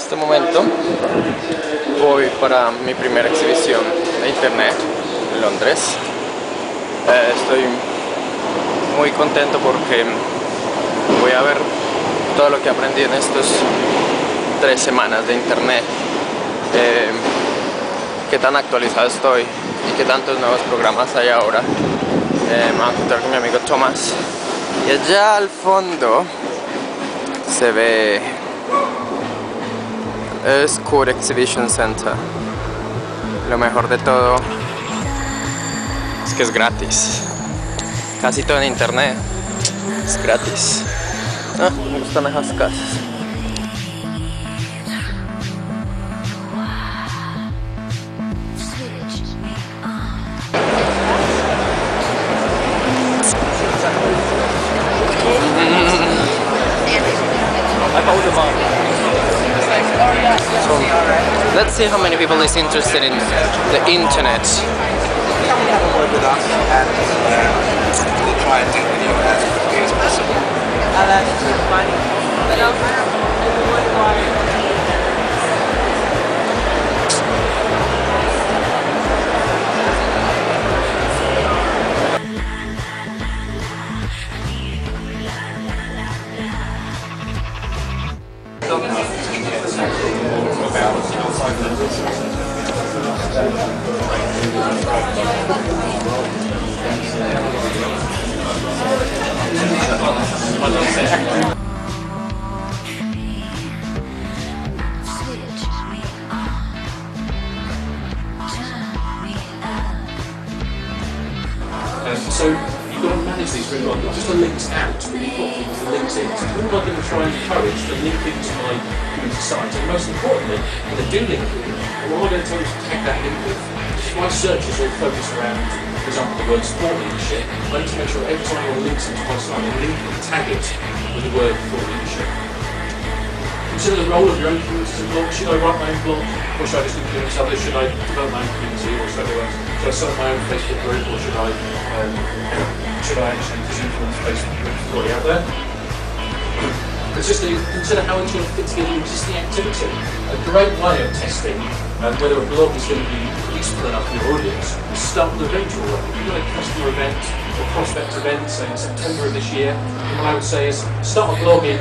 este momento voy para mi primera exhibición de internet en Londres. Estoy muy contento porque voy a ver todo lo que aprendí en estos 3 semanas de internet, qué tan actualizado estoy y qué tantos nuevos programas hay ahora. Me voy a encontrar con mi amigo Thomas y allá al fondo se ve EARL'S COURT Exhibition Center. Lo mejor de todo es que es gratis. Casi todo en internet es gratis. Me gustan esas casas. So, let's see how many people is interested in the internet. Have a word with us and we'll try and do video as quickly as possible. So you've got to manage these really well, not just the links out, but you've got people to links in. So what am I going to try and encourage to link into my community site? And most importantly, when they do link in, what am I going to tell them to tag that link with? My search is all focused around, for example, the word sport leadership. I need to make sure every time I links into my site, I link and tag it with the word thought leadership. Consider the role of your own community as a blog. Should I write my own blog, or should I just influence others? Should I develop my own community, or should I start my own Facebook group, or should I actually just influence Facebook groups already out there? Consider how it's going to fit together with existing activity. A great way of testing whether a blog is going to be useful enough for your audience is start with a virtual one. If you've got a customer event or prospect event, say in September of this year, what I would say is start a blog in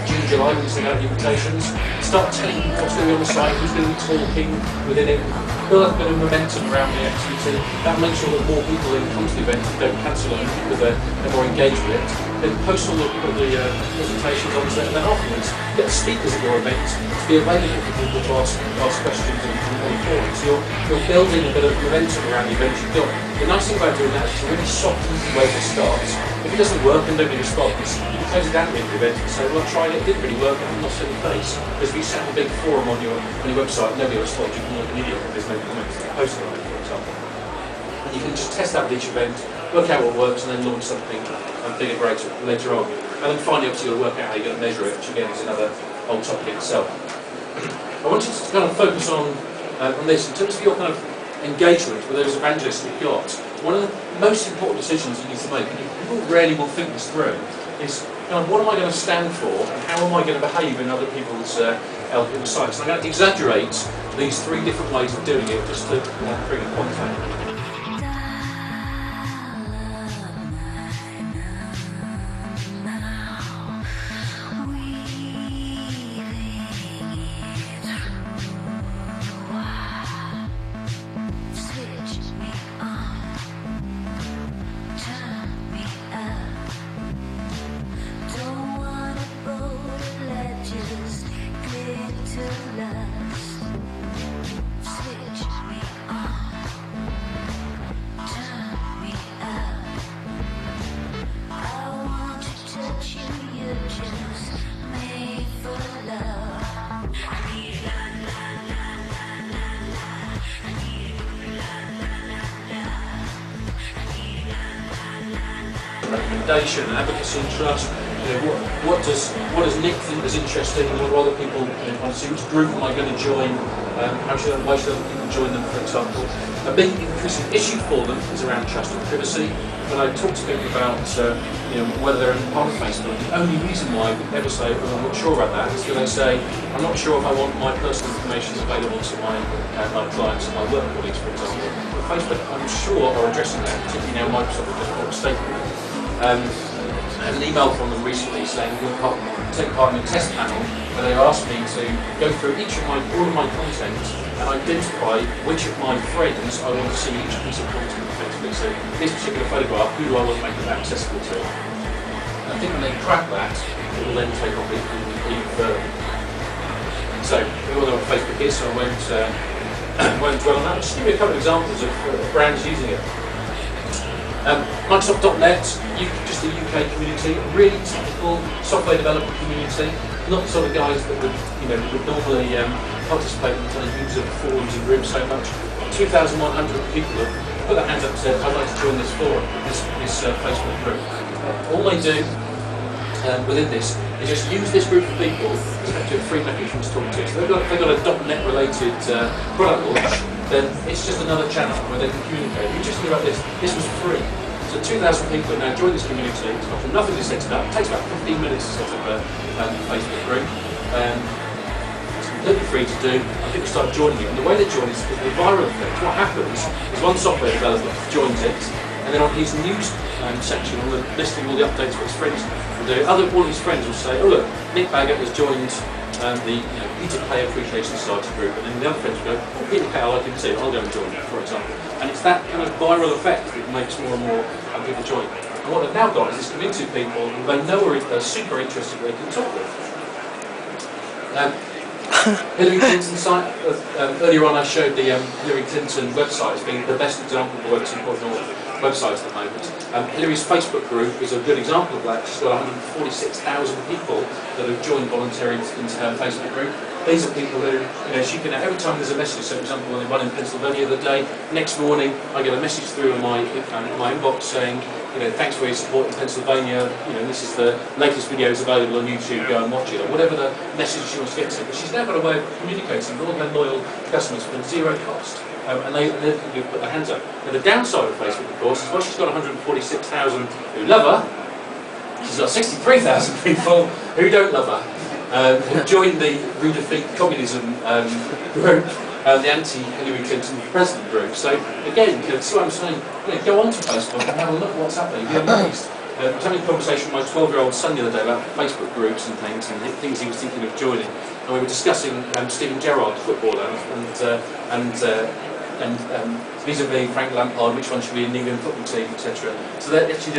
June, July, when you send out the invitations, start telling people what's going to be on the site, who's going to be talking within it, build up a bit of momentum around the activity. That makes sure that more people then come to the event and don't cancel it because they're more engaged with it. Then post all the presentations onto it, and then afterwards get speakers at your event to be available for people to ask questions and forums. So you're building a bit of momentum around the event you've got. The nice thing about doing that is it's a really soft, easy way to start. If it doesn't work and nobody responds, you can close it down at the end of the event and say, well, I tried it, it didn't really work, I've lost any face. Because if you set up a big forum on your website and nobody responds, you can look an idiot if there's no comments that post on it, for example. And you can just test out with each event, work out what works, and then launch something bigger later on. And then finally, obviously, you'll work out how you're going to measure it, which again is another whole topic in itself. I want you to kind of focus on this in terms of your kind of engagement with those evangelists you've got. One of the most important decisions you need to make, and people rarely will think this through, is kind of what am I going to stand for, and how am I going to behave in other people's sites. And I'm going to exaggerate these 3 different ways of doing it just to bring a point out. Recommendation, advocacy and trust. What does Nick think is interesting, and what do other people want to see? Which group am I going to join Why should other people join them, for example? A big increasing issue for them is around trust and privacy. When I talk to people about whether they're in part of Facebook, the only reason why they ever say, well, I'm not sure about that, is because they say, I'm not sure if I want my personal information available to my clients and my work colleagues, for example. But Facebook, I'm sure, are addressing that, particularly now Microsoft has just brought a statement. An email from them recently saying we'll take part in a test panel where they asked me to go through all of my content and identify which of my friends I want to see each piece of content effectively. So this particular photograph, who do I want to make it accessible to? And I think when they crack that, it will then take off even further. So we all know what Facebook is, so I won't dwell on that. Just give you a couple of examples of brands using it. Microsoft.net, just the UK community, a really technical software development community, not the sort of guys that would normally participate in kind of user forums and groups so much. 2,100 people have put their hands up and said, I'd like to join this forum, this Facebook group. All they do within this is just use this group of people to a free mechanism to talk to. So they've got a .NET related product launch, then it's just another channel where they can communicate. You just think about this was free. So 2,000 people have now joined this community. It's got nothing to set it up. It takes about 15 minutes to set up a Facebook group. It's completely free to do, and people start joining it. And the way they join is the viral effect. What happens is one software developer joins it, and then on his news section, on the listing all the updates for his friends will do, all of his friends will say, oh look, Nick Baggett has joined the Peter Kay Appreciation Society group, and then the other friends will go, oh, Peter Kay, I like him too, I'll go and join that, for example. And it's that kind of viral effect that makes more and more people join. And what they've now got is this community of people who they know are super interested they can talk with. Hillary Clinton's site, earlier on I showed the Hillary Clinton website as being the best example of the most important websites at the moment. Hillary's Facebook group is a good example of that. She's got 146,000 people that have joined voluntarily into her Facebook group. These are people who, she can, every time there's a message, so for example when they run in Pennsylvania the other day, next morning I get a message through in my inbox saying, thanks for your support in Pennsylvania, this is the latest videos available on YouTube, go and watch it, or whatever the message she wants to get to. But she's now got a way of communicating with all her loyal customers for zero cost. And they put their hands up. Now the downside of Facebook, of course, is while she's got 146,000 who love her, she's got 63,000 people who don't love her. Who joined the We Defeat Communism group, the anti-Hillary Clinton president group. So again, that's what I'm saying. Go onto Facebook and have a look at what's happening. You're amazed. I was having a conversation with my 12-year-old son the other day about Facebook groups and things he was thinking of joining. And we were discussing Steven Gerrard, the footballer, and vis-a-vis Frank Lampard, which one should be in the England football team, etc. So that actually